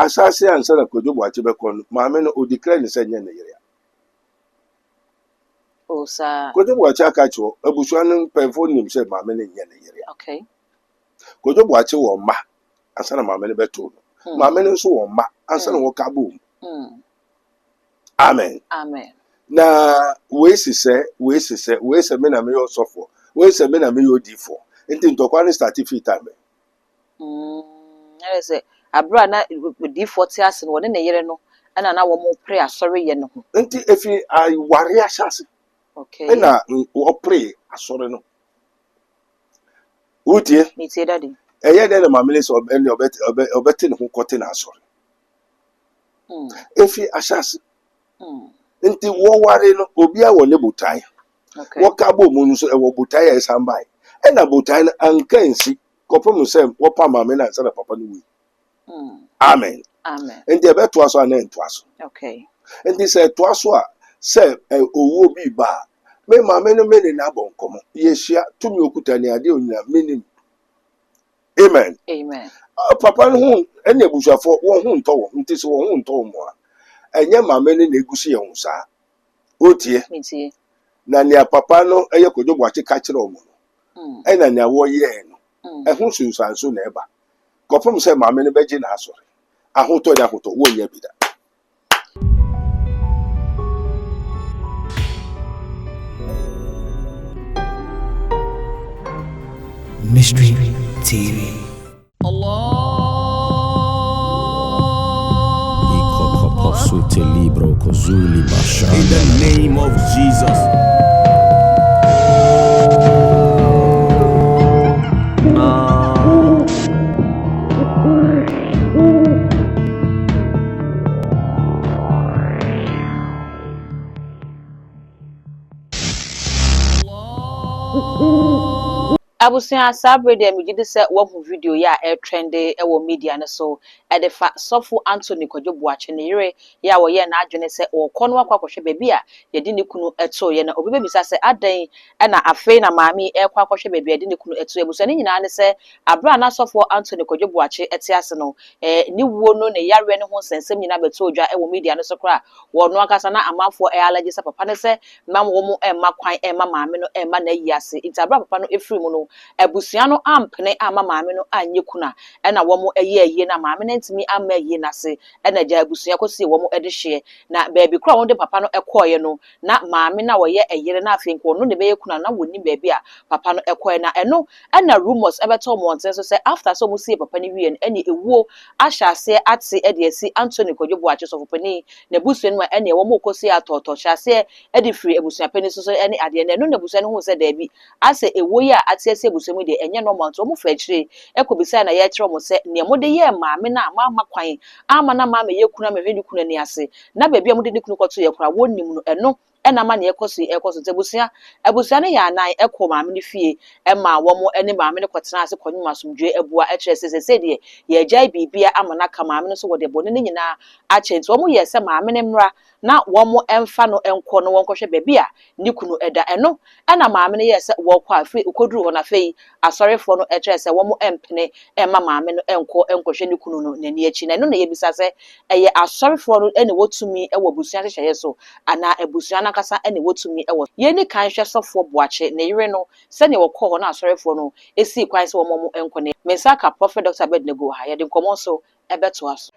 asase ansa na Kojo Boakye bekon maame no o declare ne se nye ne yere o sa Kojo Boakye aka cho abusua no pemfo nim se maame no nye ne yere okay Kojo Boakye wo mma ansa na maame no beto no maame no so wo mma ansa na wo ka bo amen na we se me na me yo sofo we se me na me yo difo enti ntokwa ne start fit time say abra na di 40 ase no ne yere no ana na wo mo pray asori ye no ho enti efi ai ware asase okay na wo pray asori no utie me tie daddy eye de na mamele so obeti ne ho kote na asori efi asase enti wo ware no obi a wo ne botai okay wo ka bo mu no so e wo botai e sambai e na botai na anka nsi kopom se wo pa mame na nsa na papa no wi amen enti e beto aso na ento aso okay enti se to aso a se owo bi ba me mame no me ne na bon komo yehia tumi okuta ne ade onyina menim amen papa no hu ene abusuafo wo hu nto wo nti se wo hu nto mo a enye mame ne na egusi ye hu sa otie na ne papa no eye Kojo Boakye ka kire omo no e na ne wo ye no e hu sunsanso na eba kopom se mame ne beje na asori ahoto ya ahoto wo nya bida Mystery TV. Allah. In the name of Jesus. Abusia sabre de me gidi se wo hu video ya e trend e wo media ne so e de fa sofo Anthony Kojo Boakye ne yere ya wo ye na adwene se wo kono akwakohwe bebi a ye di ne kunu eto ye na obi bebisa se adan e na afei na maami e kwakohwe bebi ye di ne kunu eto ye buso ne nyina ne se abra na sofo Anthony Kojo Boakye ete ase no ni wuo no ne yare ne ho sensem nyina beto odwa e wo media ne so kra wo no akasa na amafo e allergy se papa ne se mam wo mu e ma kwan e ma maami no e ma na yi ase itabra papa no efiri mu no ebusua no ampene ama maame no anye kuna na wo mo eye na maame no ntimi ama eye na se na ja ebusua kosi wo mo ede hye na baabi kura wo de papa no ekoye no na maame na wo ye eyere na afi nko no ne be kuna na woni baabi a papa no ekoye na eno na rumors ebeto mo nten so se after so mo see papa ni wie ene ewuo ahyase ate ede asi Anthony Kojo Boakye so fopani na busua no ene wo mo kosi atoto hyase ede free ebusua pani so ene ade na no na busua no hu se daabi ase ewo ya ate ase ebusua mu de enye no monto mo fa chire ekobisa na ye kire mo se ne mo de ye maame na ama kwan ama na maame ye kuna me hwedi kuna ni ase na baabi a mo de ni kunu kwoto ye kura wonim no eno ena ma ne ekoso tebusua ebusua ne ya anan ekọ maame ne fie ema wo mo ene maame ne kwotena ase kwanyum asomdwe ebua ekire se de ye jai bibia ama na ka maame no so wo de bone ne nyina a chenti wo mo ye se maame ne mra na wo mo emfa no enko no wonkohwe baabi a ni kunu eda eno ena maame ne ye se wo kwa afi ukoduru ho na fei asorefo no ekire se wo mo empene ema maame no enkohwe ni kunu no nani achi na eno na ye bisa se eye asorefo no ene wotumi ewo busua hyehyɛ so ana ebusua na kasa ene wotumi ewo ye ni kan hwɛ sofo Boakye ne yere no se ne wokɔ ho na asorefo no esi kwan se wo mo enko ne mesaka Prophet Dr. Abednego ha ye de nkomo so ebeto aso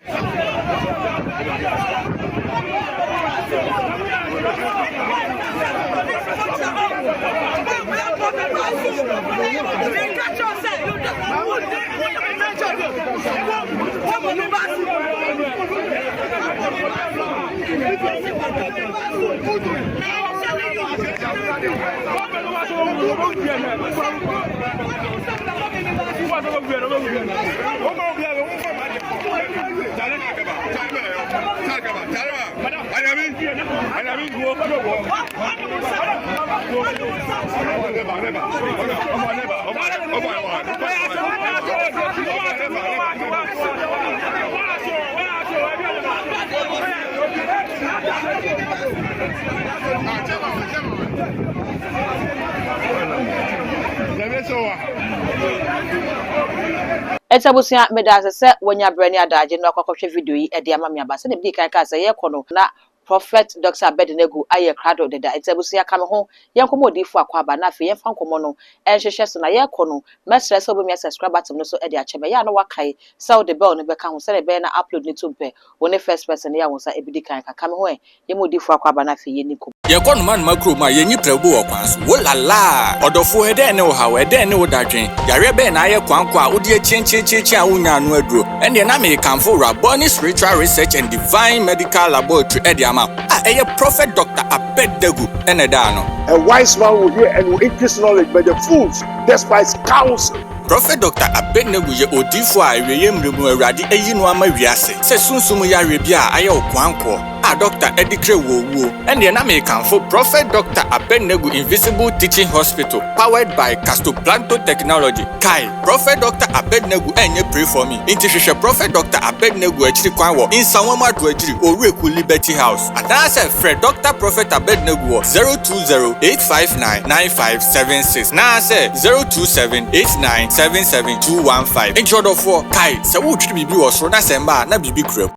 Etabusia meda se wonya brani adaje no akwakwhwe video yi e de ama me aba se ne bi kan ka se ye kono na Prophet Dr. Abednego aye krado deda etabusia ka me ho ye nkomo odifu akwaba na afi ye fa nkomo no enhwehwe so na ye kono mesre se obi me subscribe button no so e de achebe ya no wakai sound the bell no be ka ho se ne be na upload ni tumpe woni first person ya wo sa ebidi kan ka me ho ye mo odifu akwaba na afi ye ni ko ye kono man makro ma ye nyi prabu okwanso wo lala odofo ede ne wo hawo ede ne wo dadwen yare be na aye kwanko a wo de chenchecheche a wonya no aduro ene na me kanfo Raboni Spiritual Research and Divine Medical Laboratory ede ama eye Prophet Dr. Abednego ene da no. A wise man will hear and will increase knowledge, but the fools despise counsel. Prophet Dr. Abednego ye odifo a eweye mremu awurade eyi no ama wiase se sunsum ya rebia aye okwanko Dr. Edikre Wowo and the name for Prophet Dr. Abednego Invisible Teaching Hospital powered by Castoplanto Technology. Kai Prophet Dr. Abednego enye pray for me. Intishisha Prophet Dr. Abednego echiri kwanwo in Sawama Dwejiri Oreku Liberty House. And I said Fred Dr. Prophet Abednego 020-859-9576. Now I said 027-8977-215. In short of 4 Kai se wo twi bibi wo so na semba na bibi krem.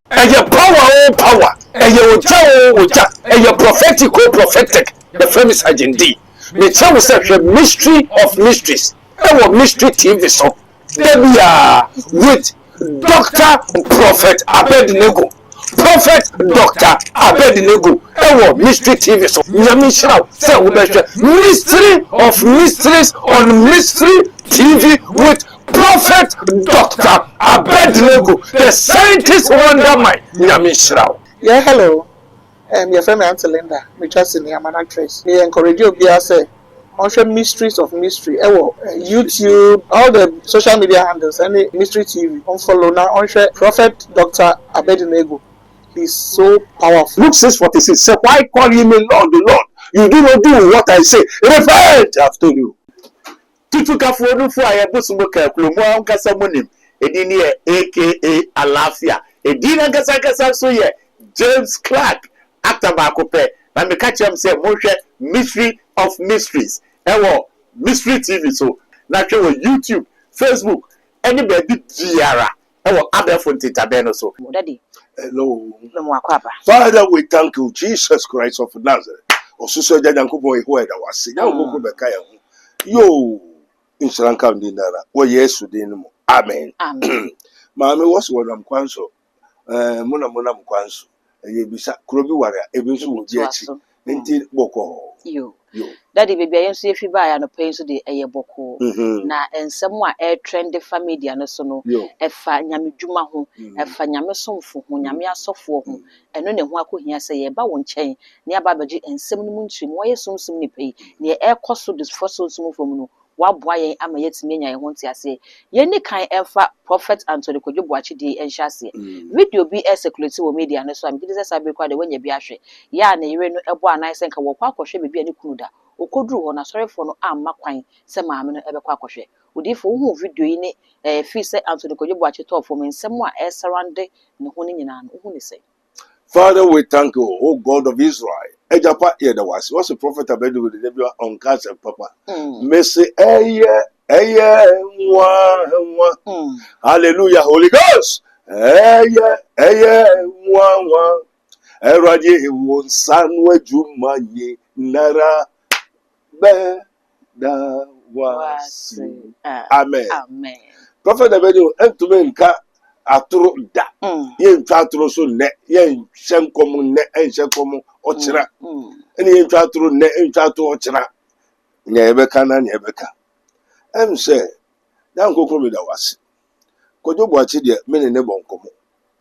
Power. A prophetic or prophetic. The famous agenda. The term is a mystery of mysteries. Our mystery TV so. There we are with Dr. Prophet Abednego. Prophet Dr. Abednego. Our mystery TV so. Mystery of mysteries on mystery TV with Prophet Dr. Abednego, the scientist wonder mind. Yeah, hello. Your friend Auntie Linda. Me just in the actress. Me encourage you to say, on mysteries of mystery. YouTube, all the social media handles, any mystery TV. On follow now. On Prophet Dr. Abednego. He's so powerful. Luke 6:46 said, why call you me Lord, the Lord? You do not do what I say. Repent, I've told you. Tutu kafuodu fu ayebusumuka klumu ankasa munim. Edini AKA Alafia. Edina kasa so ye James Clark Atabakope. Na me catch him say mystery of mysteries. Ewo mystery TV so. Na chewo YouTube, Facebook, anybody diara. Ewo abefon titabeno so. Daddy. Hello. Father, we thank you, Jesus Christ of Nazareth. Osuso jajankubo ihwe da wasi. Jankubo bekaya. Yo. Inshalanka ndinara. Wa Yesu dinimu. Amen. Amen. Maame what's what I'm kwanso. Muna mkwanso. Yebisa krobi wara ebisu wodi achi. Nti boko. Yo. Daddy baby ayenso yefi ba ya no penso de eye boko. Na ensem a trend fa media no so no efa nyamedwuma ho, efa nyamesomfo ho, nyame asofo ho. Eno ne ho akohia se ye ba wo nchen. Ne aba baji ensem no muntrim wo yesomsom ne pei. Ne ekoso dis fosomsom fom no. Waboa yen ama yetime nya ye ho ntiase ye ni kan emfa Prophet Anthony Kwadwobuachi di enhyase video bi circulate wo media no so am gidi sesa be kwa de wanya bi ahwe ya na yire no ebo anan se nka wo kwa akohwe be bi ani kunu da okoduru ho na sorefo no amma kwan se maame no ebe kwa akohwe odifo wo hu video yi ni fi se Anthony Kwadwobuachi to for me nsem a surround ne ho ni nyina no hu ni se. Father, we thank you, O God of Israel. Ejapa was. What's the Prophet Abednego the debut on cancer, Papa? Mercy, Hallelujah, Holy Ghost. Eradi won sanwe jumaye nara be da wasi. Amen. Amen. Prophet Abednego entume nka aturo da ye ntwa aturo so ne ye hyenkom ne hyenkom ochira ene ye ntwa aturo ne ntwa aturo ochira nya ebeka na nya ebeka say na nkokro me da wase Kwadwobuachi de me ne bonkomo.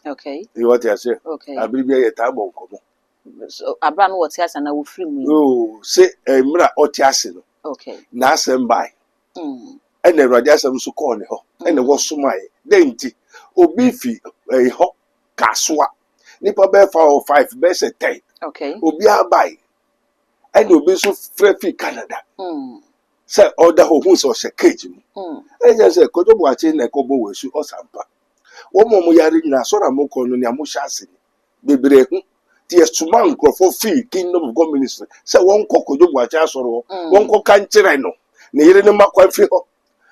Okay. You what I say? Okay. Abiribia ye ta bonkomo. So abra no what asa na wo free mu. Oh, say emra otiase no. Okay. Na asem bai. Ene Awurade asem so call ne ho. Ene wo somae. Denti obi fi ho kaswa nipa be 4 or 5 be say 10. Okay. Obi abai and obi so fi Canada. Say order ho so se cage mu. E just say Kwadwobuachi na ekobo wesu osampa. Wo mo yare nyina so ra mo kono ne amusha ase bebre hu ti estuma nkrofo fi Kingdom of God ministry say won Kwadwobuachi asoro won ko kan kire no ne yire ne makwa fi ho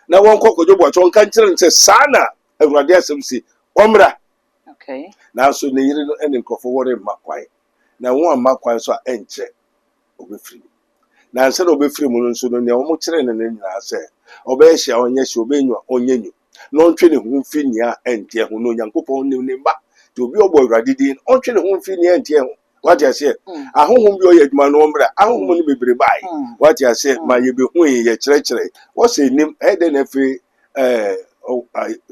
na won Kwadwobuachi won kan kire se sana awurade asɛm si ɔmmra Okay. nanso ne yere no ne nkurɔfoɔ wɔre mma kwan na wɔn amma kwan so a ɛnkyɛ obɛfiri mu na ansa na obɛfiri mu no nso no nea wɔn kyerɛ no nyinaa sɛ ɔbɛyɛ hyia ɔnyɛ hyia ɔbɛnywa ɔnyɛ nyu na ɔntwe ne ho mfi nea ɛnteɛ ho na onyankopɔn ne ne mba nti obi ɔbɔ awurade din ɔntwe ne ho mfi nea ɛnteɛ ho wate aseɛ ahohom bi ɔyɛ adwuma no ɔmmra ahohom no bebree bae wate aseɛ ma yɛbɛhu yi yɛkyerɛkyerɛ wɔsɛ nim ɛyɛ dɛ na afei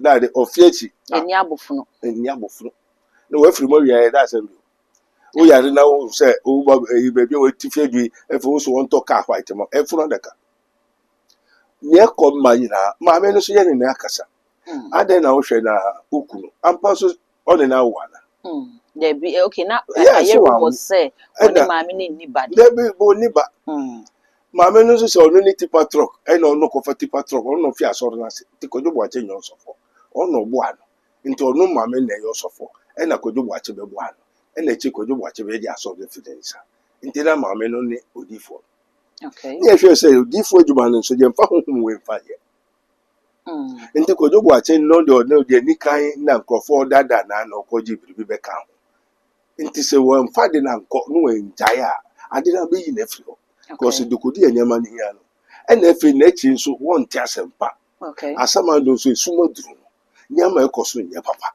dade ɔfe akyi Ani abofono. ɛni abɔforo na wafiri mu awia yɛ da asɛm bi woyare na wo sɛ woba baabi a wati fi adwi ɛfɛ wo so wɔntɔ kaa white ma ɛfono adaka nea ɛkɔ ma nyinaa maame no so yɛ ne na akasa adɛn na wohwɛ na woku no ampa so ɔne na awo ana Debi okay na Yes, ayeru wow. was say And oni maame ne ni bad. dabi bo ni ba maame no so sɛ ɔno ne tipa truck ɛna ɔno kɔfa tipa truck ɔno fi asɔre no ase nti kɔdwo boakye nyɛ ɔsɔfo ɔno ɔboa no nti ɔno maame na ɛyɛ ɔsɔfo ɛna kɔdwo boakye bɛboa no ɛna akyi kɔdwo boakye bɛgye asɔre no fi ne nsa nti na maame no ne odiifoɔ Okay. ne yɛhwɛ sɛ odiifoɔ adwuma no nso yɛmfa honhom wei mfa yɛ nti kɔdwo boakye no deɛ ɔno deɛ ni kan na nkurɔfoɔ dada na ɔkɔgye biribi bɛka ho nti sɛ wɔmfa de na nkɔ no wɔngyae a ade no bɛyi no afiri hɔ kɔsɛ dekodi nneɛma no hia no ɛna afei n'akyi nso wɔnte asɛmpa Okay. asɛm ado nso esum aduru no nneɛma ɛkɔ so nyɛ papa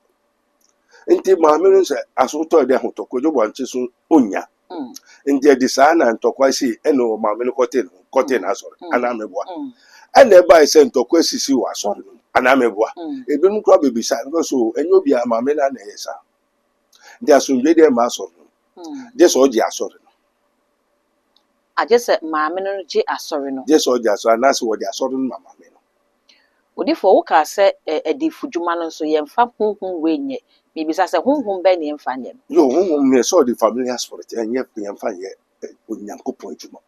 nti maame no sɛ asotɔ de ahotɔ kɔdwo boakye so onya nti ɛde saa na ntɔkwa si ɛna maame no kɔte na asɔre anaa mɛboa ɛna ɛbae sɛ ntɔkwa sisi wɔ asɔre no anaa mɛboa ebinom koraa bebisa no so ɛnyɛ obi a maame no ana ɛyɛ saa nti asomdwe deɛ ma asɔre no gye sɛ ɔgye asɔre no Aje se maame no gye asɔre no. gye sɛ ɔgye asɔre anaasɛ wɔde asɔre no ma maame no Odifo wo ka se edifo dwuma no nso yemfa honhom we nye. Bibisa se honhom be ne yemfa nye. yo honhom ne sɛ ɔde familiar spirit ɛnyɛ yɛmfa yɛ onyankopɔn adwuma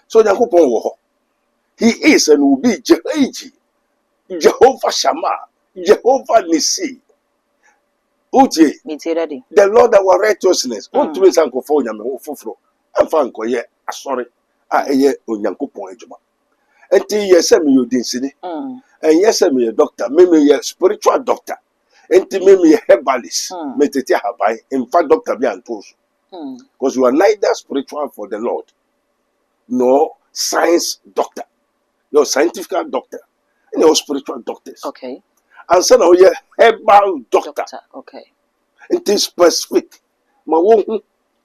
so onyankopɔn wɔ hɔ he is and will be Jehovah Shammah, Jehovah Nissi. Uche, Me tie ready. the Lord our righteousness. Ontumi nsa nkɔfa onyame ho foforo. Ɛmfa nkɔyɛ asɔre a ɛyɛ onyankopɔn adwuma. Enti yɛ sɛ meyɛ odinsini. Ɛnyɛ sɛ meyɛ doctor. Me meyɛ spiritual doctor. Enti me meyɛ herbalist. Me tete ahaban. Mfa doctor bi anto so. Because you are neither spiritual for the Lord nor science doctor. You're a scientific doctor. And you're spiritual doctors. Okay. And so now you're herbal doctor. Okay. It is specific. Ma wo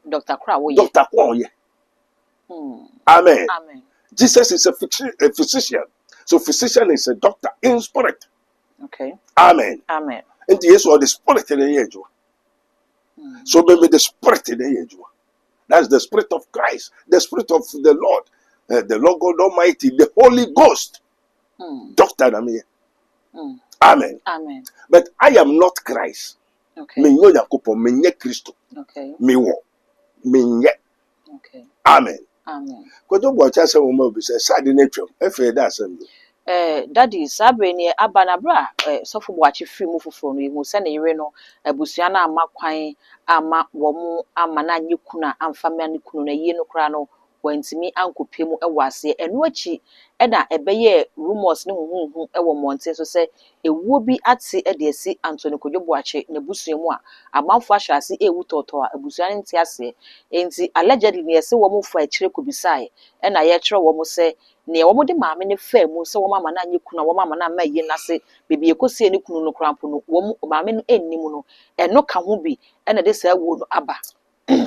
Dr. Kra wo ye. doctor kwa ye. Amen. Amen. Jesus is a physician. So physician is a doctor in spirit. Okay. Amen. Amen. And yes, or the spirit in the age. So maybe the spirit in the age. That's the spirit of Christ, the spirit of the Lord, the Lord God Almighty, the Holy Ghost. Doctor Namie. Amen. Amen. But I am not Christ. Okay. Me nyo Yakopo, me nye Christo. Okay. Me wo. Me nye. Okay. Amen. Amen. Kodo bo cha se wo ma obi se sade na twam. Efe da asem bi. Daddy sabre ne aba na bra sofo bo achi free mu foforo no ehu se na yire no abusua na ama kwan ama wo mu ama na nye kuna amfa me ne kunu na yie no kra no wantimi ankopie mu ewo ase eno achi na ebeye rumors ne huhuhu ewo monte so se ewuo bi ate de asi Anthony Kodwobo achi na busua mu a amanfo ahyase ewu toto a abusua ne nte ase enti allegedly ne yese wo mu fa akire kobisae na ye kire wo mu se ne wo mu de maame ne fa mu se wo mama na nye kuna wo mama na ma yie na se bebi ekosie ne kunu no krampo no wo mu maame no ennim no eno ka ho bi na de sa wo no aba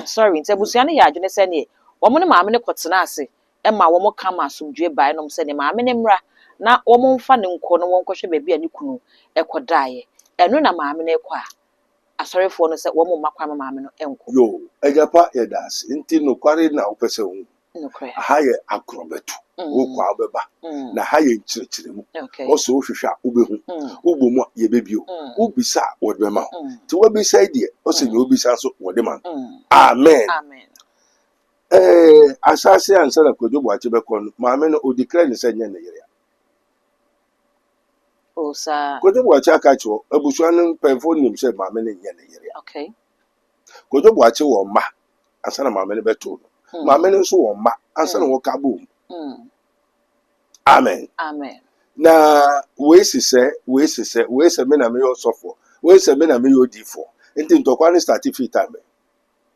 sorry nti abusua ne ya adwene se ne wo mu ne maame ne kotena ase ma wo mu kama asomdwe bae no se ne maame ne mra na wo mu mfa ne nko no won kwohwe bebi a ne kunu ekodae eno na maame ne ekwa asorefo no se wo mu makwa maame no enko Yo, ejapa ye das. Nti no kware na opese hu. no kra Ha ye akrobetu. Wo kwa obeba. Na ha ye nkyerɛkyerɛ mu. okay Ɔsɛ wohwehwɛ a wobɛhu. Wobɔ mu a yɛbɛbio. Wobisa a wɔde bɛma ho. Nti wobisa deɛ ɔsɛ nyɛ wobisa so wɔde ma no. Amen. amen Asase ansa na Kodwobo achi bɛkɔ no, maame no odeclare ne sɛ nyɛ ne yere. o sa Kodwobo achi aka kyerɛ abusua no mpɛmfo nim sɛ maame no nyɛ ne yere. okay Kodwobo achi wɔ mma ansa na maame no bɛto no. Maame no nso wɔ mma ansa na wɔka bom. Amen. amen na we se me na me yo sofo we se me na me yo difo nti ntokwa ne start fit time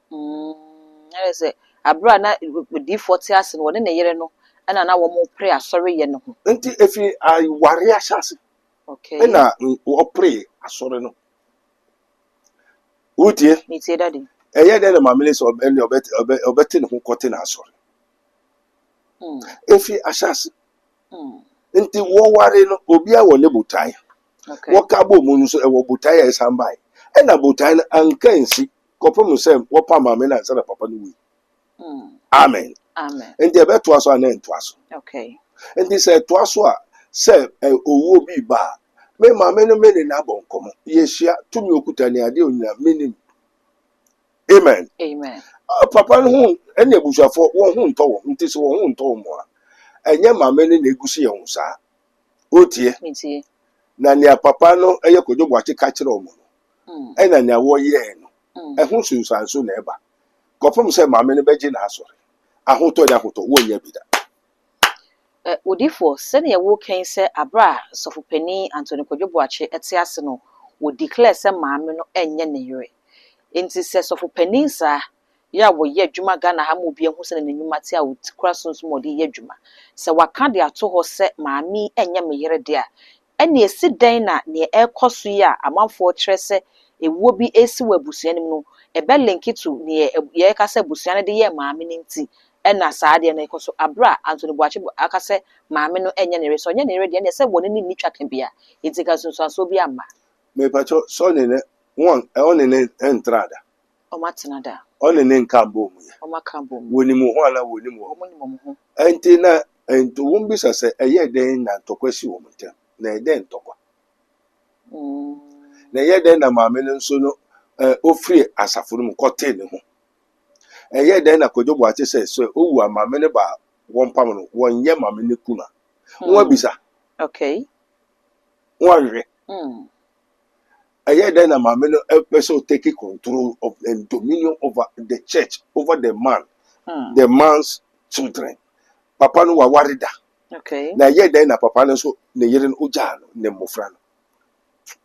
na say abra na di 40 ase no ne yere no na wo mo pre asori ye no ho nti efi ai ware ashase okay na wo pre asori no utie ni tie daddy eye de na mamele so ene obete ne ho kote na asori efi ashase nti wo ware no obi a wo ne botai okay wo ka bo mu no so e wo botai e sambai e na botai na anka nsi kopom se wo pa mame na nsa na papa no wi amen amen nti e beto aso na ento aso okay nti se to aso a se owo bi ba me mame no me na bonkomo yehia tumi okuta ne ade onyina menim amen amen papa no hu ene abusuafo wo hu nto wo nti se wo hu nto mo a enye mame ne na egusi ye hu sa otie ni tie na ne papa no eye kodwo bwache ka kire omo no ena ne wo ye no ehu sunsanso na eba kopom se mame ne beji na asore ahoto ya ahoto wo nya bi da odifo se ne wo ken se abra sofopani Anthony Kwadwobuache ete ase no wo declare se maame no enye ne yere enti se sofopani sa ya wo ye adwuma Ghana ha mo bi ehu se ne nnwuma te a wo tikura sonso mo de ye adwuma se waka de ato ho se maame enye me yere de a ene esi dan na ne ekoso yi a amanfo kire se ewuo bi esi wa abusuanim no ebe link to ne ye ka se abusuane de ye maame ne nti ena saade na ekoso abra Anthony Buache aka se maame no enye ne re so enye ne re de na se woni ni nitwa kan bia enti ka so bi amma me pacho so ne won one ne entrada o matena da one ne nkambo mu ya o makambo mu woni mu ho ala woni mu o mo ni mo ho enti na ento won bi sase eye den na ntokwasi wo muntem na ede ntokwa na eye den na maame no nso no ofri asafo no kote ne ho eye den na Kwadwobuache se so owu maame ne ba won pam no won ye maame ne kuna won bisa okay won hwe eye den na maame no person take control of and dominion over the church over the man the man's children papa no wa warida okay na eye den na papa no so ne yere no oja no ne mofra no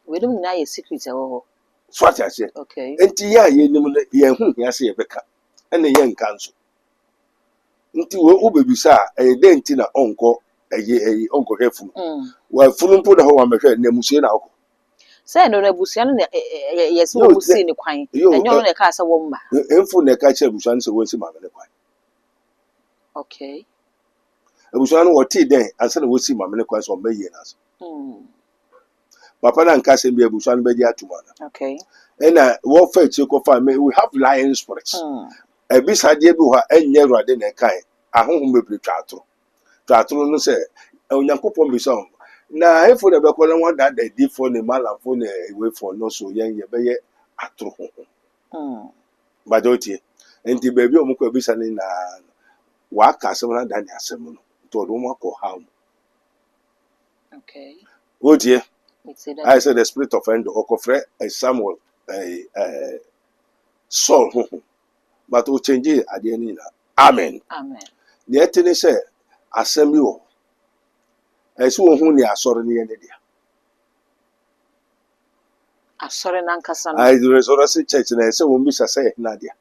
we dum na ye secret e wo so atiase okay enti ya ye nim no ye hu ya se ye beka ene ye nka nso nti wo bebisa de nti na onko onko hwefu wa funu mpo da ho wa mehwe na musie na akọ se no na busua no yesi wo musie ne kwan enyo no ka se wo mma emfu na ka che busua no se wonsi ma me kwan okay busua no woti den ansa na wosi ma me kwan so mbaye na so papa na nka se bi busua no bedi atuma na okay ena wo fa chi ko fa me we have lion spirits ebisa de bi ho enye ruade na kai ahohom bebre twatro no se onyankopon bisa na efo na bekọ na won da di fo ne malafo na ewe fo no so yen ye beye atro ho bajotie enti bebi omukọ ebisa ni na wa ka asem na da ni asem no to do mo ko ha okay otie I it's said the spirit of end okofre Samuel Saul but o change ade ni na amen amen ne etene se asem bi wo esi wo hu ni asore ni ye ne dia asore na nkasa no I resurrection church na ese wo mbisa se na dia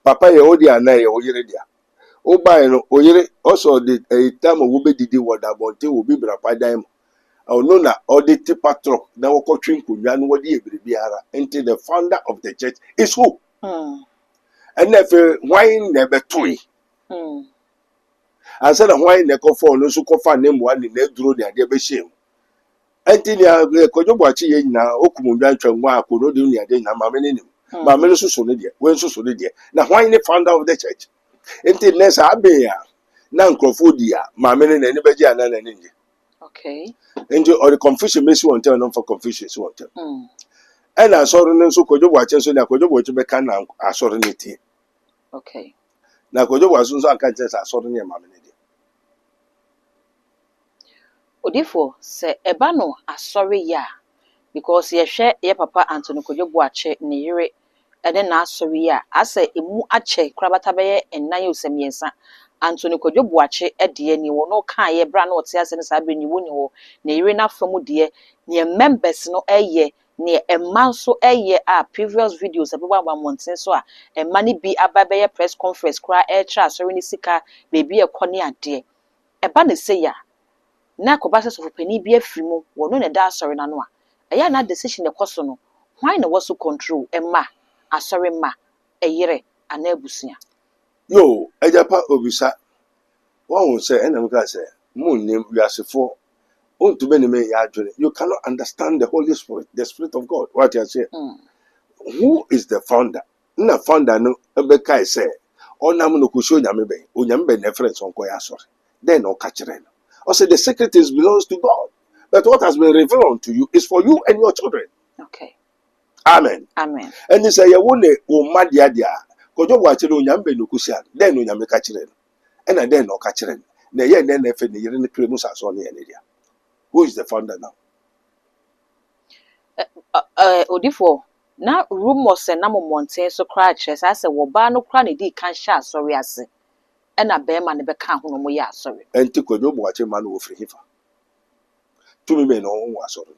papa ye odi ana ye o yire dia o bai no o yire also the time wo be didi woda bonte wo bi bra pa dan o no na o de tipa truck na wo ko twin konwa no wo de ebere biara into the founder of the church is who and if wine never toy I said wine ne ko for no so ko fa ne mo ani na duro ne ade be hiem enti ne Kwadwobuache ye nyina okumunwa ntwanwa akono de ne ade na mame ne nim mame no so ne de we so ne de na wine ne founder of the church enti ne sa abe ya na nkrofo di ya mame ne ne be ji ana na ne nje okay enti or the confusion makes you want to know for confusion so want and asoro ne so Kwadwobuache so na Kwadwobuache be kan na asoro ne ti okay na Kwadwobuache so aka nche sa asoro ne mame ne de odifo se eba no asore ya because ye hwe ye papa Anthony Kwadwobuache ne yire ene na asore ya ase emu ache krabata be ye enan usemiensa Anthony Kojo Boache de ni wo no kan ye bra na o te ase ne sa be ni wo ni ho na yire na fam de ne members no eye ne emma nso eye a previous videos ababa monten so a emma ni bi ababa press conference kra e tra sorry ni sika bebi e kone ade eba ne se ya na akoba se so pani bi afiri mu wo no ne da sorry na no a eya na decision e koso no why na wo so control emma asori ma eyire ana abusia. Yo, Ejapa Obisa, one will say, and I'm going to say, Moon name, we are for, to many you cannot understand the Holy Spirit, the Spirit of God. What you say? Who is the founder? Na founder, no, Ebeka say, or Namuno Kusho Yamebe, Unyambe, reference on Koyasor. Then no catcheren. I say the secret belongs to God. But what has been revealed unto you is for you and your children. Okay. Amen. Amen. And they say, you won't Madia. Kojo Boache no Nyambe no Kusian, then no Nyame catcheren. And then no catcheren. Na ye then if any in the cremus as on the area. Who is the founder now? Odifo na rumors na momonten so kra chese ase wo ba no kra na di kan sha asori ase e na be ma ne be kan ho no mo ya asori Enti Kojo Boache man wo free hifa. To me no wo asori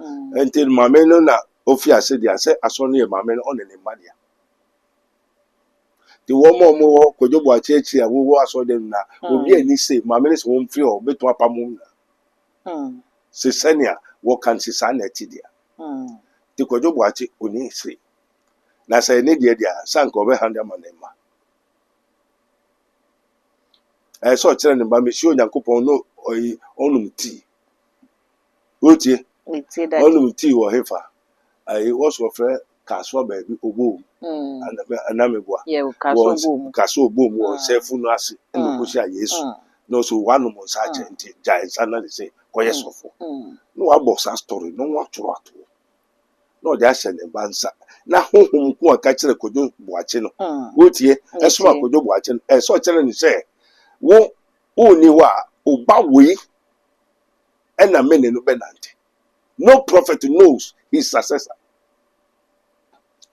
no. Enti mame no na ofi ase dia se asori e mame no on ne madia. The woman more Kojo Boache chi a wo asori dem na obi ani say mame no se wo mfiri o beto apam na. Se senia wo kan se sa na ti dia. The Kojo Boache oni say. Na say ne dia sanka obe handa manema. So chere ne ba me shi Onyankopon no onum ti. Otie. Onum ti wo hefa. Was of Kaso baby obo. Anamegwa. Kaso boom wo sefu no ase no kosi a Yesu. No so one mo sa chenti jai sana de say koyesofo. No abos a story no wa toro ato. No dey ase ne bansa. Na honhom ko aka kire Kojo Boache no. Otie. Eso Kojo Boache no. So chere ni say wo oni wa oba we na mene no benante. No prophet knows his successor.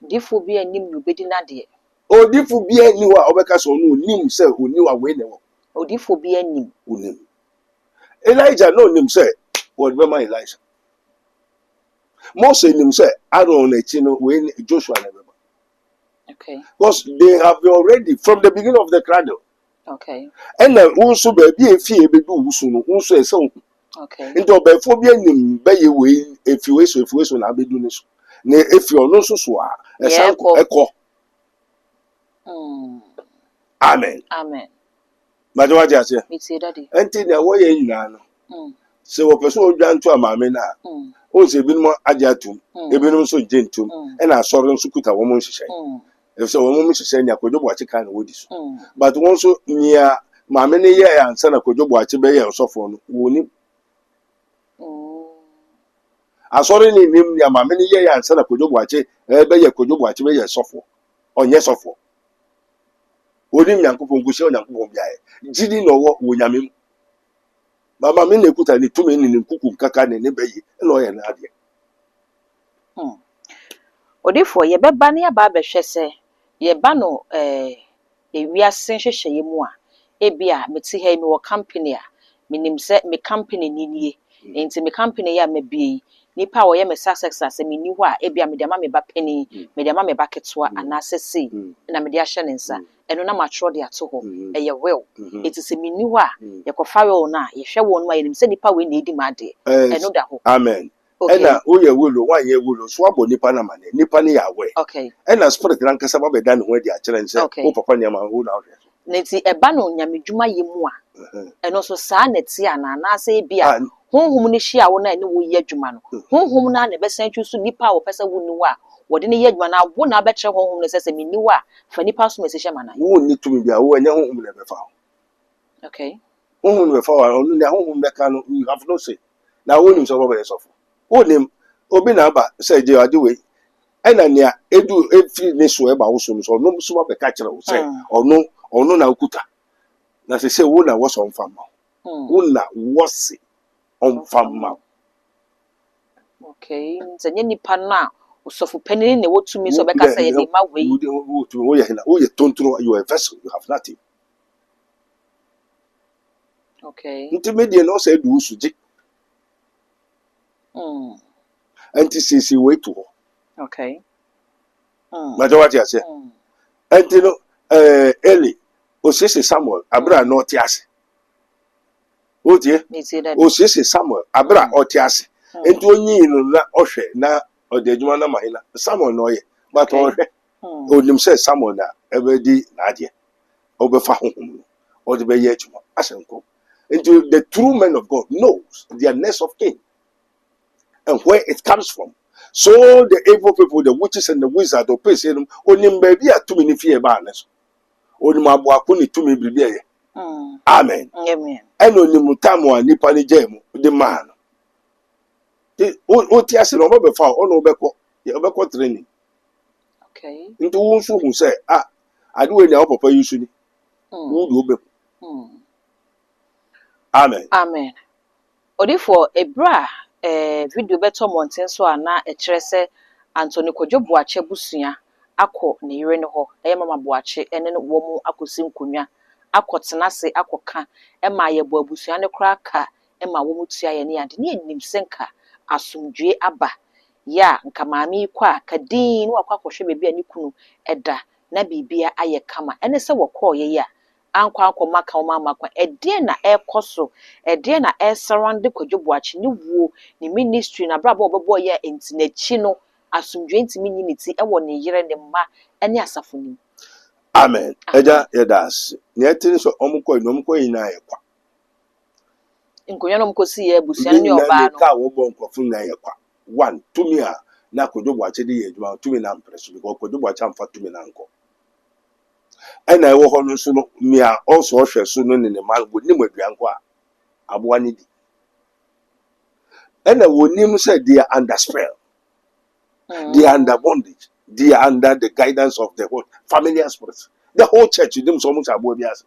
Difo bi anim no bedi na de. Odifo bi ani wa obeka so no nim say oni wa we ne wo. Odifo bi anim. Onim. Elijah no nim say what be my Elijah. Moses nim say Aaron echi no we Joshua never. Okay. Because they have already from the beginning of the cradle. Okay. And also baby efie be do wusu no unso ese o. Okay. Into obefo bi anim be ye we efiwe so na be do ne so. Na efi ono so so a esanko eko. Amen. Amen. Majo ja se. Me say daddy. Enti na wo ye nyina no. Se wo person odwa nto amame na. O se bi no agya tum. Ebi no so gentum. E na asoro nso kuta wo mo nhihye. If so wo mo nhihye nya Kojo Boache kan wo di so. But won so nia mame ne ye ansa na Kojo Boache be ye osofo no woni. Asori ni nim nia mame ne ye ansa na Kojo Boache be ye Kojo Boache be ye sofo. Onye sofo. Woni Nyankopon gushi Onyankopon biaye. Jidi no wo nyame. Mama me na ekuta ni tumi ni nkuku kaka ne be yi no ye na ade. Odifo ye beba na ya ba behwe se ye ba no ewiase hwehwe ye mu a ebia meti ha mi wo company a minim se me company ni nie enti me company ya mabie nipa wo ye me success ase me ni ho a ebia me de ma me ba pani me de ma me ba ketwa anase sei na me de ahye ne nsa eno na matro de ato ho eye will enti se me ni ho a ye kofa will na ye hwe wo no a yenim se nipa we na edi ma de eno da ho. Amen. Okay. Ena oye wulo wan ye wulo so abo nipa na mane nipa ne ya we. Okay. Ena spirit ran kasa ba be dan ho adi a kire nse o papa ne ma ho na wo. Neti eba no nyamedwuma ye mu a eno so saa neti ana na ase bia honhom ne hia wo na ne wo ye adwuma no honhom na na be san twusu nipa wo pesa wo ni wa wo de ne ye adwuma na wo na be kire honhom ne sese me ni wa fa nipa so mesehye mana wo ni tumi bia wo anya honhom ne be fa. Okay. Honhom ne be fa wa onu ne honhom ne ka no you have no say na wo nim so bo be so fo onim obi na aba say je ade we ena nia edu efiri ne so e ba wo so no so no so ba be ka kire wo say ono na okuta na se wo na wo so mfama wo na wo se omfama. Okay, nze nye nipa na Usofo panyin na wotumi so beka say ye ma wei. Wo ye tontro, you are a vessel, you have nothing. Okay. Intimate no say do suji. Anti CC way to. Okay. But what you say? Anti no Eli Osisi Samuel abra no tiase. O die? Osisi Samuel abra o tiase. Enti onyi no na ohwe na ode adwuma na mahina. Samuel no ye. But ohwe. Onim say Samuel na ebedi na ade. Obefa honhom. Ode be ye adwuma. Asenko. Into the true men of God knows the nest of kin and where it comes from. So the evil people, the witches and the wizards, or pay them only maybe a 2 minute fear barnes. Only my boy 2 minutes. Amen. Amen. And only Mutamo and Nipani Jam, the man. What yes, no before, oh no, backward training. Okay. Into who say, I do any upper usually. Amen. Amen. Odifo ebra video beto monten so ana ekire se Anthony Kwadwo Boakye busua akọ ne yire ne ho mama Boakye ene ne wo mu akosi nkonwa akọtena se akọka ma ye bo abusua ne kra ka ma wo mu tua ye ne ade ne enim senka asomdwe aba ya nka maami kwa kadin no akwa kwohwe bebi ani kunu eda na bibia aye kama ene se wokọ ye ya ankwa maka makwa ede na ekoso ede na surround Kwadwo Boakye ni wuo ni ministry na brabo obebo ye entinachi no asomdwe ntimi nyiniti ewo ne yire ne mma ene asafoni. Amen. Eja yedas ne atini so omko ina ye kwa nkonyo no mkosi ye busia ne oba no ka wo bo nkofo na ye kwa one tumi a na Kwadwo Boakye de ye djuma tumi na mpreso because Kwadwo Boakye amfa tumi na nko ena ewo ho no so no mia also hwe so no ne man go ni maduanko a aboa ne di ena wonim say they are under spell, they are under bondage, they are under the guidance of the whole familiar spirits. The whole church them so much aboa biase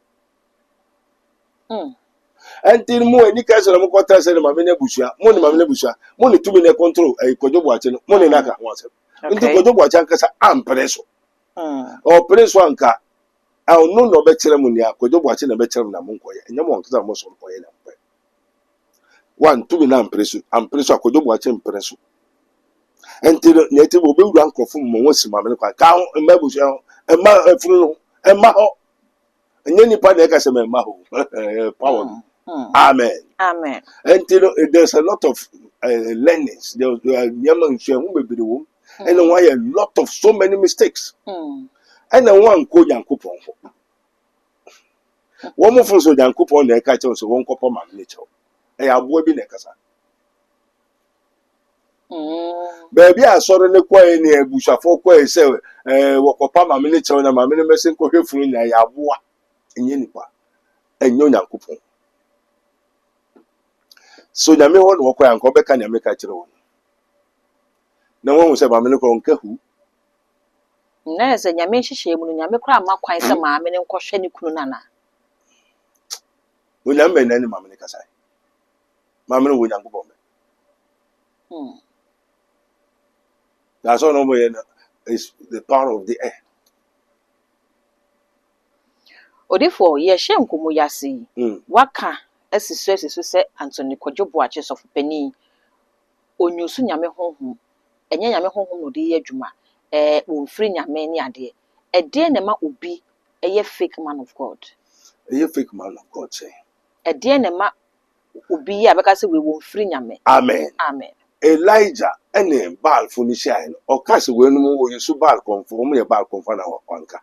until mo any case na mo kwata say ma me na busua mo ni ma me na busua mo ni tumi na control Kwadwo Boakye no mo ni naka ho asem until Kwadwo Boakye ankasa ampreso o preso anka no no be kire mu ni Kwadwo Boakye na be kire na mo nkoye enye mo nkasa mo so nkoye na mpe one tumi na ampreso Kwadwo Boakye ampreso until nyeti bo be wura nkofo mo wosi ma me kwa ka mma busua mma afunu mma ho enye nipa na ka se mma ho power. Amen. Amen. Until there's a lot of learnings. There's and why a lot of so many mistakes. And then one code and coupon. One more from so young coupon, they catch us one couple man nature. I have woven a casa. Baby, I saw the quay near Busha for quay say, walk up my miniature and my minimasin coffee from Yaboa in Yenipa and young coupon. So nyame won wo kwa anko beka nyame ka kire won na won se ba me ne ko nka hu na se nyame hihye mu nyame kra ma kwan se ma me ne nkohwe ne kunu nana wo nyame na ni ma me ne kasa ma me ne wo nyango bo me that's all no more is the power of the air. Odifo ye hye nkomo yase waka asisu se Anthony Kwadwo Boakye sofo pani onyusu nyame honhom enye nyame honhom no de ye adwuma wo mfiri nyame ne ade ede na ma obi eye fake man of God Say ede na ma obi ya beka se we wo mfiri nyame. Amen. Amen. Elijah ene Baal funishia no o ka se we no wo yusu Baal konfo mo ye Baal konfo na wanka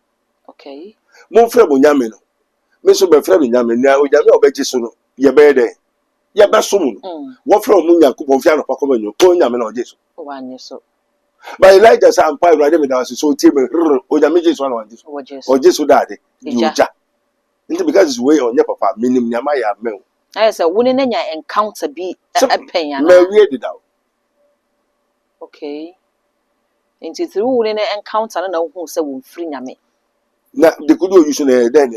Okay. Mo mfre bo nyame no me so be mfre bo nyame na o nyame obeji so no ye be de ye be so mu wo mfre mo Nyankopon fi anopa ko manyo ko nyame na oje so O anye so but Elijah say am pa Urade me da so tie me o nyame je so na oje so oje so dade di oja nti because is way on your papa minim nyama ya me I say woni na nya encounter bi pen ya na me wie did out. Okay. Nti through woni na encounter na hu se wo mfiri nyame Na the could use then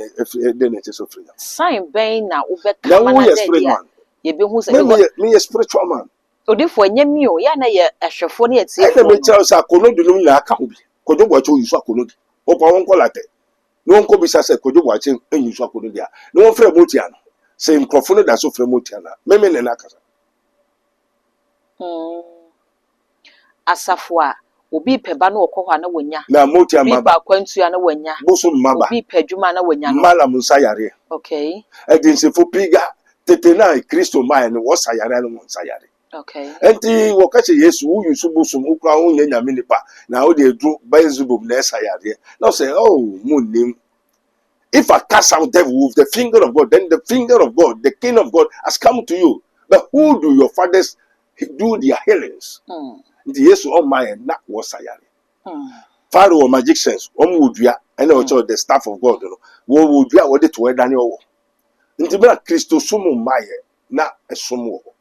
it is so free. Sign ben na ube Now kama we na a spirit man. ye be hu se Me a spiritual man. Odifo nyemi o ya na ye ehwefo na ye tie I fo. me tell sa kono de no na aka ho bi. Kojo bo acho yusu akono di. O pa won kolate. No nko bisa se kojo bo ache yusu akono di a. No won frɛ motia no. Se nkrofo no da so frɛ motia na. Me na akasa. Asafo a obi peba na okɔ na wonya. Na motia maba. Bi pa kwantu na wonya. Boso maba. Obi pedwuma na wonya no. Mala musa yare. Okay. Edinsefo piga tete na Kristo mai no wosa yare no musa yare. Okay. Enti wokache Yesu wu yusu boso ukra hu nyanya minipa na wo de dru Beelzebub na esa yare. Now say oh munim. If I cast out devil with the finger of God, then the finger of God, the king of God has come to you. But who do your fathers do their healings? The Yesu on my na wosa yare. Pharaoh magicians, wudua, and also the staff of God, wo wudua wo de to Daniel. Nti bra Kristo sumu maye na esumu ho.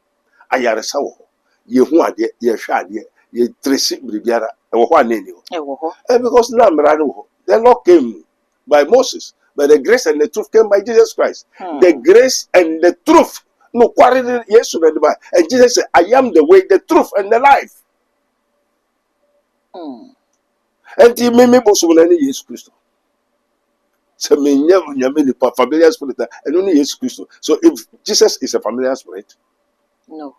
Ayaresa wo. Ye hu ade, ye hwa ade, ye tresi bribiara, e wo ho aneni ho. E wo ho. Because na mra no ho. The law came by Moses, but the grace and the truth came by Jesus Christ. The grace and the truth. No quarry Yesu na ba. And Jesus said, I am the way, the truth and the life. And he made me bosom in Jesus Christ. So me never familiar spirit and only Jesus Christ. So if Jesus is a familiar spirit, no.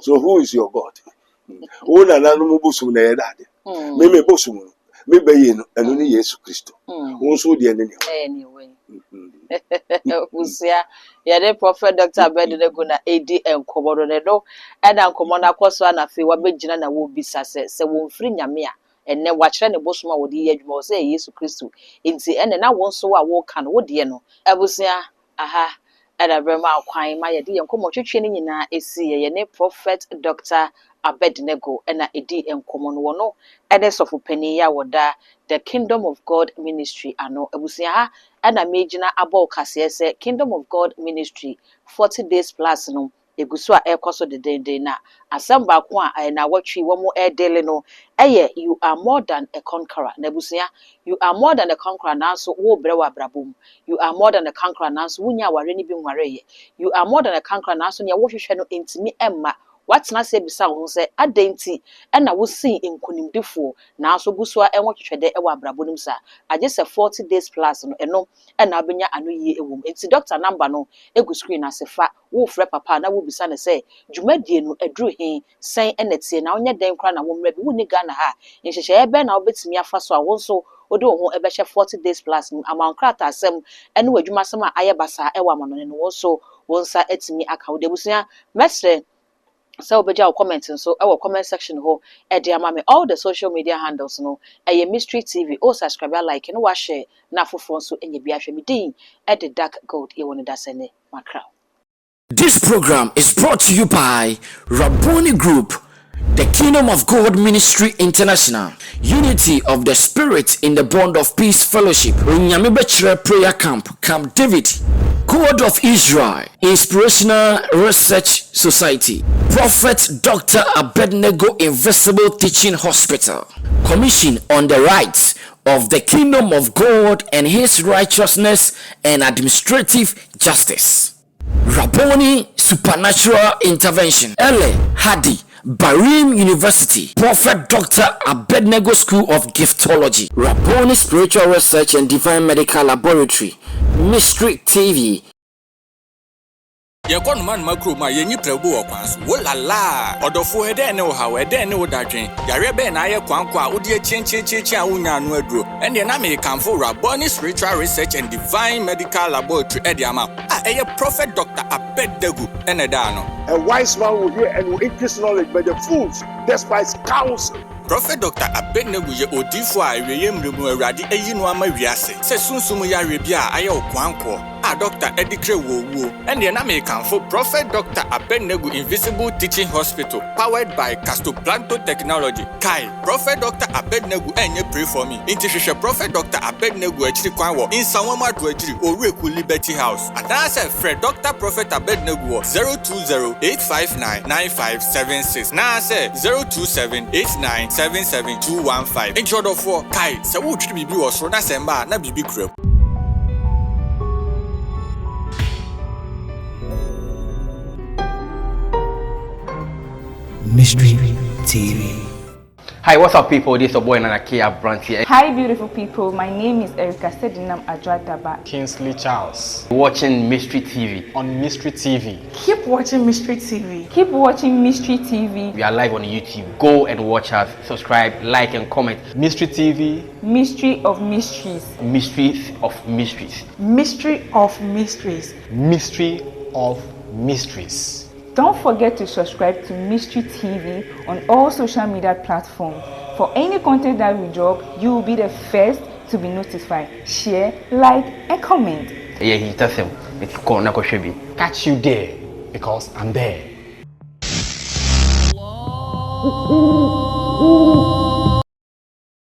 So who is your God? Oh na na no bosom na yedade. Me bosom. Me be yin and only Jesus Christ. Also the anyway. Usia yade Prophet Dr. Abednego na AD enkomodo ne do e na enkomodo akoso na fe wa begina na wo bisa se wo mfiri nyame a enne wa kire ne bosoma wo di adwuma wo se Yesu Kristo enti enne na wo nso wa wo ka no wo de no abusia aha ada brema akwan ma yade enkomo twetwe ne nyina esi ye ne Prophet Dr. Abednego na edi enkomono wo no ene sofo pani ya woda the Kingdom of God Ministry ano abusia ha ana mejina abol kase se Kingdom of God Ministry 40 days plus no egusu a ekoso de na asamba ko a na watwi wo mo edele no eye you are more than a conqueror na abusia you are more than a conqueror na so wo bre wa brabom you are more than a conqueror na so wunya ware ni bi nware ye you are more than a conqueror na so ne wo hwehwe no entimi emma watna se bisa ho se adenti na wo sin nkonimdifo na so gusua enwo twetwede e wa abrabonim sa age se 40 days plus no eno na abenya anoyie ewom enti doctor number no egu screen asefa wo frɛ papa na wo bisa ne se dwumadie no aduru he sen enetie na onye den kra na wo mra bi wo ni Ghana ha nhyehyɛ ebe na obetimi afa so a wo nso ode ho ebe hye 40 days plus amankrata asem ene wadwuma asem a ayebasa e wa manone no wo so wo nsa etimi aka wo debusia mesre. So beja comment so our comment section ho e dey ama me all the social media handles no e Mystery TV o subscribe like no wa share na fofo so enye bi ahwe me din e the dark gold e woni da sene makra. This program is brought to you by Rabboni Group, the Kingdom of God Ministry International, Unity of the Spirit in the Bond of Peace Fellowship, Onyame Bechire Prayer Camp, Camp David, Code of Israel, Inspirational Research Society, Prophet Dr. Abednego Invisible Teaching Hospital, Commission on the Rights of the Kingdom of God and His Righteousness and Administrative Justice, Rabboni Supernatural Intervention, Ele Hadi, Barim University, Prophet Dr. Abednego School of Giftology, Rabboni Spiritual Research and Divine Medical Laboratory, Mystery TV. Yekon man makro ma yenyi prebu okwanso wo lala odofo ede ne wo hawe ede ne wo dadwen yare be na aye kwanko a wodi chenchecheche a wonya no aduro ene na me kanfo Rabboni Spiritual Research and Divine Medical Laboratory ede ama eye Prophet Dr. Abednego ene da no. A wise man will hear and will increase knowledge, but the fools despise counsel. Prophet Dr. Abednego ye odifo a eweyem remu awrade eyi no ama wiase se sunsumu yare bia aye okwanko a Dr. Edikre wo ene na me kanfo Prophet Dr. Abednego Invisible Teaching Hospital powered by Castoplanto Technology. Kai Prophet Dr. Abednego enye pray for me inti hwehwe Prophet Dr. Abednego akiri kwan wo Insanwama do akiri Oreku Liberty House adase Fred Dr. Prophet Abednego 020-859-9576 na say 027-8977-215 intro for Kai se wo twiri bibi wo so na semba na bibi kram. Mystery TV. Hi, what's up, people? This is your boy Nanakia Brant here. Hi, beautiful people. My name is Erica Sedinam Adwadaba. Kingsley Charles. Watching Mystery TV. On Mystery TV. Keep watching Mystery TV. Keep watching Mystery TV. We are live on YouTube. Go and watch us. Subscribe, like, and comment. Mystery TV. Mystery of Mysteries. Mysteries of Mysteries. Mystery of Mysteries. Mystery of Mysteries. Don't forget to subscribe to Mystery TV on all social media platforms. For any content that we drop, you will be the first to be notified. Share, like, and comment. Yeah, he tells him. Catch you there because I'm there.